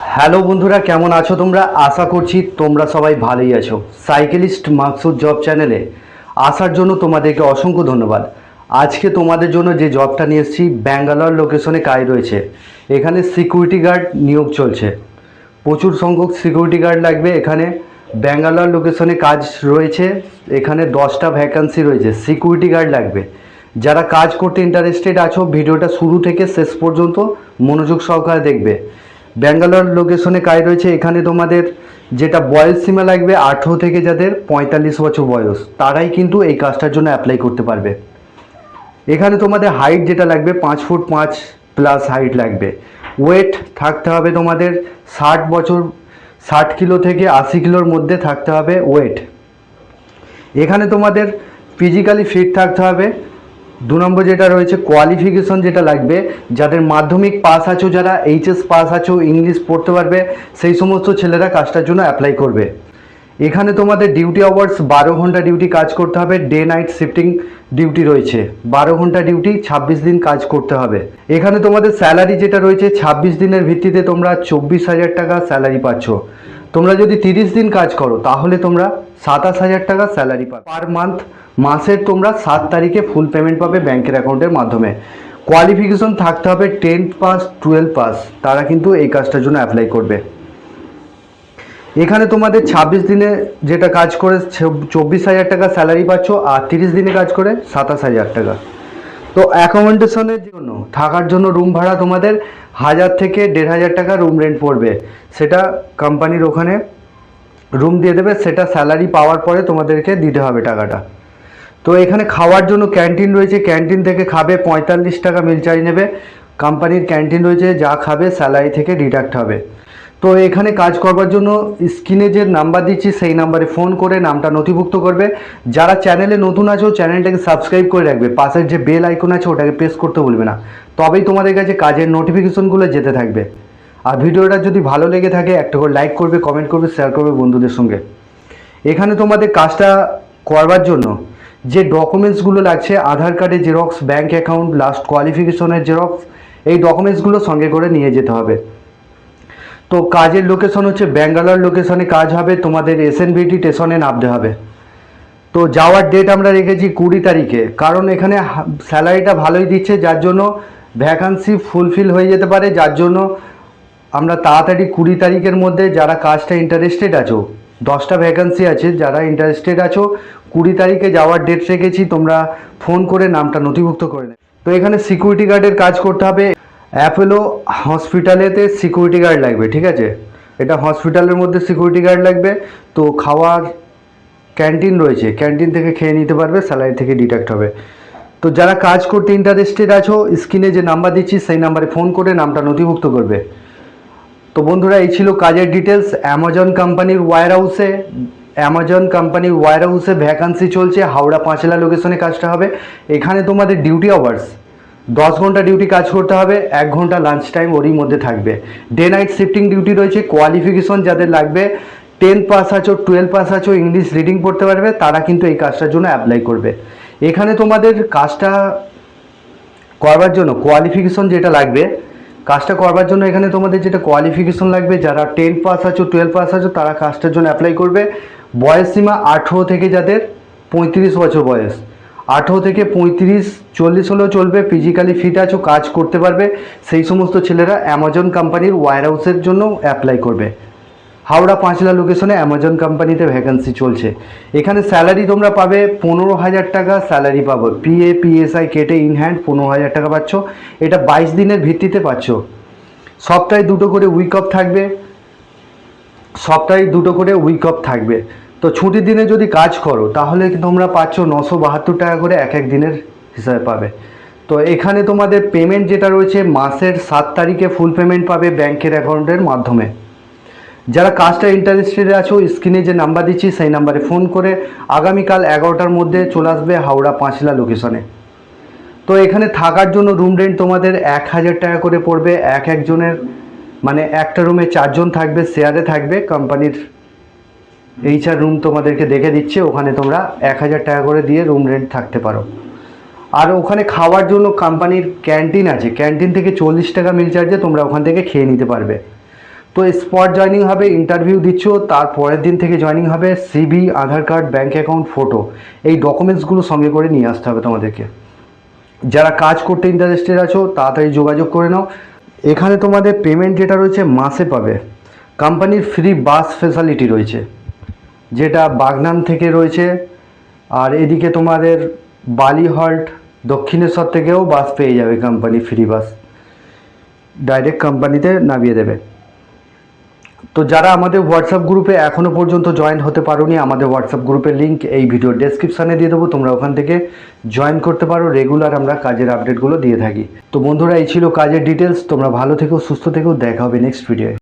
Hello বন্ধুরা, কেমন আছো তোমরা? আশা করছি তোমরা সবাই ভালোই আছো। সাইকেলিস্ট মাকসুদ জব চ্যানেলে আসার জন্য তোমাদেরকে অসংখ্য ধন্যবাদ। আজকে তোমাদের জন্য যে জবটা নিয়ে এসেছি, ব্যাঙ্গালোর লোকেশনে কাজ রয়েছে। এখানে সিকিউরিটি গার্ড নিয়োগ চলছে। প্রচুর সংখ্যক সিকিউরিটি গার্ড লাগবে। এখানে ব্যাঙ্গালোর লোকেশনে কাজ রয়েছে। এখানে 10টা ভ্যাকান্সি রয়েছে, সিকিউরিটি গার্ড লাগবে। যারা কাজ করতে ইন্টারেস্টেড আছো, ভিডিওটা শুরু থেকে শেষ পর্যন্ত মনোযোগ সহকারে দেখবে। ব্যাঙ্গালোর লোকেশনে কাজ রয়েছে। এখানে তোমাদের যেটা বয়স সীমা লাগবে, 18 থেকে যাদের 45 বছর বয়স, তারাই কিন্তু এই কাজটার জন্য অ্যাপ্লাই করতে পারবে। এখানে তোমাদের হাইট যেটা লাগবে, 5 ফুট 5 প্লাস হাইট লাগবে। ওয়েট থাকতে হবে তোমাদের 60 কিলো থেকে 80 কিলোর মধ্যে থাকতে হবে ওয়েট। এখানে তোমাদের ফিজিক্যালি ফিট থাকতে হবে। 2 নম্বর যেটা রয়েছে, কোয়ালিফিকেশন যেটা লাগবে, যাদের মাধ্যমিক পাস আছো, যারা এইচএস পাস আছো, ইংলিশ পড়তে পারবে, সেই সমস্ত ছেলেরা কাজটার জন্য অ্যাপ্লাই করবে। এখানে তোমাদের ডিউটি আওয়ার্স 12 ঘন্টা ডিউটি কাজ করতে হবে। ডে নাইট শিফটিং ডিউটি রয়েছে। 12 ঘন্টা ডিউটি, 26 দিন কাজ করতে হবে। এখানে তোমাদের স্যালারি যেটা রয়েছে, 26 দিনের ভিত্তিতে তোমরা 24,000 টাকা স্যালারি পাচ্ছ। তোমরা যদি 30 দিন কাজ করো তাহলে তোমরা 27,000 টাকা স্যালারি পাবে পার মান্থ। মাসের তোমরা 7 তারিখে ফুল পেমেন্ট পাবে ব্যাংকের অ্যাকাউন্টের মাধ্যমে। কোয়ালিফিকেশন থাকতে হবে 10 পাস 12 পাস, তারা কিন্তু এই কাজটার জন্য অ্যাপ্লাই করবে। এখানে তোমাদের 26 দিনে যেটা কাজ করে 24,000 টাকা স্যালারি পাচ্ছ, আর 30 দিনে কাজ করে 27,000 টাকা। তো অ্যাকোমোডেশনের জন্য, থাকার জন্য রুম ভাড়া তোমাদের 1000 থেকে 1,500 টাকা রুম রেন্ট পড়বে। সেটা কোম্পানির ওখানে রুম দিয়ে দেবে, সেটা স্যালারি পাওয়ার পরে তোমাদেরকে দিতে হবে টাকাটা। তো এখানে খাওয়ার জন্য ক্যান্টিন রয়েছে। ক্যান্টিন থেকে খাবে, 45 টাকা মিল চার্জ নেবে। কোম্পানির ক্যান্টিন রয়েছে, যা খাবে স্যালারি থেকে ডিডাক্ট হবে। তো এখানে কাজ করবার জন্য স্ক্রিনে যে নাম্বার দিচ্ছি, সেই নাম্বারে ফোন করে নামটা নথিভুক্ত করবে। যারা চ্যানেলে নতুন আছো, চ্যানেলটাকে সাবস্ক্রাইব করে রাখবে। পাশের যে বেল আইকন আছে, ওটাকে প্রেস করতে ভুলবে না, তবেই তোমাদের কাছে কাজের নোটিফিকেশনগুলো যেতে থাকবে। আর ভিডিওটা যদি ভালো লেগে থাকে, একটা করে লাইক করবে, কমেন্ট করবে, শেয়ার করবে বন্ধুদের সঙ্গে। এখানে তোমাদের কাজটা করবার জন্য যে ডকুমেন্টসগুলো লাগছে, আধার কার্ডের জেরক্স, ব্যাঙ্ক অ্যাকাউন্ট, লাস্ট কোয়ালিফিকেশনের জেরক্স, এই ডকুমেন্টসগুলো সঙ্গে করে নিয়ে যেতে হবে। তো কাজের লোকেশন হচ্ছে ব্যাঙ্গালোর লোকেশনে কাজ হবে। তোমাদের এসএনবিটি স্টেশনে নামতে হবে। তো যাওয়ার ডেট আমরা রেখেছি 20 তারিখে, কারণ এখানে স্যালারিটা ভালোই দিচ্ছে, যার জন্য ভ্যাকান্সি ফুলফিল হয়ে যেতে পারে। যার জন্য আমরা তাড়াতাড়ি 20 তারিখের মধ্যে, যারা কাজটা ইন্টারেস্টেড আছো, 10টা ভ্যাকান্সি আছে, যারা ইন্টারেস্টেড আছো 20 তারিখে যাওয়ার ডেট রেখেছি। তোমরা ফোন করে নামটা নথিভুক্ত করে নেবে। তো এখানে সিকিউরিটি গার্ডের কাজ করতে হবে। অ্যাপোলো হসপিটালেতে সিকিউরিটি গার্ড লাগবে, ঠিক আছে? এটা হসপিটালের মধ্যে সিকিউরিটি গার্ড লাগবে। তো খাওয়ার ক্যান্টিন রয়েছে, ক্যান্টিন থেকে খেয়ে নিতে পারবে, স্যালারি থেকে ডিডাক্ট হবে। তো যারা কাজ করতে ইন্টারেস্টেড আছো, স্ক্রিনে যে নাম্বার দিচ্ছি সেই নাম্বারে ফোন করে নামটা নথিভুক্ত করবে। তো বন্ধুরা, এই ছিল কাজের ডিটেলস। অ্যামাজন কোম্পানির ওয়্যার হাউসে ভ্যাকান্সি চলছে। হাওড়া পাঁচলা লোকেশনে কাজটা হবে। এখানে তোমাদের ডিউটি আওয়ার্স 10 ঘন্টা ডিউটি কাজ করতে হবে, 1 ঘন্টা লাঞ্চ টাইম ওরই মধ্যে থাকবে। ডে নাইট শিফটিং ডিউটি রয়েছে। কোয়ালিফিকেশন যাদের লাগবে, 10 পাস আছো, 12 পাস আছো, ইংলিশ রিডিং পড়তে পারবে, তারা কিন্তু এই কাজটার জন্য অ্যাপ্লাই করবে। এখানে তোমাদের কাজটা করবার জন্য কোয়ালিফিকেশন যেটা লাগবে, কাজটা করবার জন্য এখানে তোমাদের যেটা কোয়ালিফিকেশন লাগবে, যারা 10 পাস আছো, 12 পাস আছো, তারা কাজটার জন্য অ্যাপ্লাই করবে। বয়স সীমা 18 থেকে যাদের 35 বছর বয়স, 18 থেকে 35, 40 হলেও চলবে। ফিজিক্যালি ফিট আছো, কাজ করতে পারবে, সেই সমস্ত ছেলেরা অ্যামাজন কোম্পানির ওয়্যার হাউসের জন্য অ্যাপ্লাই করবে। হাওড়া পাঁচলা লোকেশনে অ্যামাজন কোম্পানিতে ভ্যাকান্সি চলছে। এখানে স্যালারি তোমরা পাবে 15,000 টাকা স্যালারি পাবো। পিএফআই কেটে ইন হ্যান্ড 15,000 টাকা পাচ্ছ। এটা 22 দিনের ভিত্তিতে পাচ্ছ। সপ্তাহে 2টো করে উইক অফ থাকবে। তো ছুটির দিনে যদি কাজ করো তাহলে তোমরা পাচ্ছ 972 টাকা করে এক এক দিনের হিসাবে পাবে। তো এখানে তোমাদের পেমেন্ট যেটা রয়েছে, মাসের 7 তারিখে ফুল পেমেন্ট পাবে ব্যাংকের অ্যাকাউন্টের মাধ্যমে। যারা কাজটা ইন্টারেস্টেড আছো, স্ক্রিনে যে নাম্বার দিচ্ছি সেই নাম্বারে ফোন করে আগামীকাল 11টার মধ্যে চলে আসবে হাওড়া পাঁচলা লোকেশনে। তো এখানে থাকার জন্য রুম রেন্ট তোমাদের 1,000 টাকা করে পড়বে এক একজনের। মানে একটা রুমে 4 জন থাকবে, শেয়ারে থাকবে। কোম্পানির এইচআর রুম তোমাদেরকে দেখে দিচ্ছে, ওখানে তোমরা 1,000 টাকা করে দিয়ে রুম রেন্ট থাকতে পারো। আর ওখানে খাওয়ার জন্য কোম্পানির ক্যান্টিন আছে, ক্যান্টিন থেকে 40 টাকা মিল চার্জে তোমরা ওখান থেকে খেয়ে নিতে পারবে। তো স্পট জয়নিং হবে, ইন্টারভিউ দিচ্ছ, তার পরের দিন থেকে জয়নিং হবে। সিভি, আধার কার্ড, ব্যাঙ্ক অ্যাকাউন্ট, ফটো, এই ডকুমেন্টসগুলো সঙ্গে করে নিয়ে আসতে হবে তোমাদেরকে। যারা কাজ করতে ইন্টারেস্টেড আছো তাড়াতাড়ি যোগাযোগ করে নাও। এখানে তোমাদের পেমেন্ট যেটা রয়েছে মাসে পাবে। কোম্পানির ফ্রি বাস ফেসিলিটি রয়েছে, যেটা বাগনান থেকে রয়েছে। আর এদিকে তোমাদের বালিহল্ট, দক্ষিণেশ্বর থেকেও বাস পেয়ে যাবে কোম্পানি, ফ্রি বাস ডাইরেক্ট কোম্পানিতে নামিয়ে দেবে। তো যারা আমাদের হোয়াটসঅ্যাপ গ্রুপে এখনও পর্যন্ত জয়েন হতে পারোনি, আমাদের হোয়াটসঅ্যাপ গ্রুপের লিঙ্ক এই ভিডিও ডেসক্রিপশানে দিয়ে দেবো, তোমরা ওখান থেকে জয়েন করতে পারো। রেগুলার আমরা কাজের আপডেটগুলো দিয়ে থাকি। তো বন্ধুরা, এই ছিল কাজের ডিটেলস। তোমরা ভালো থেকো, সুস্থ থেকো, দেখা হবে নেক্সট ভিডিওয়ে।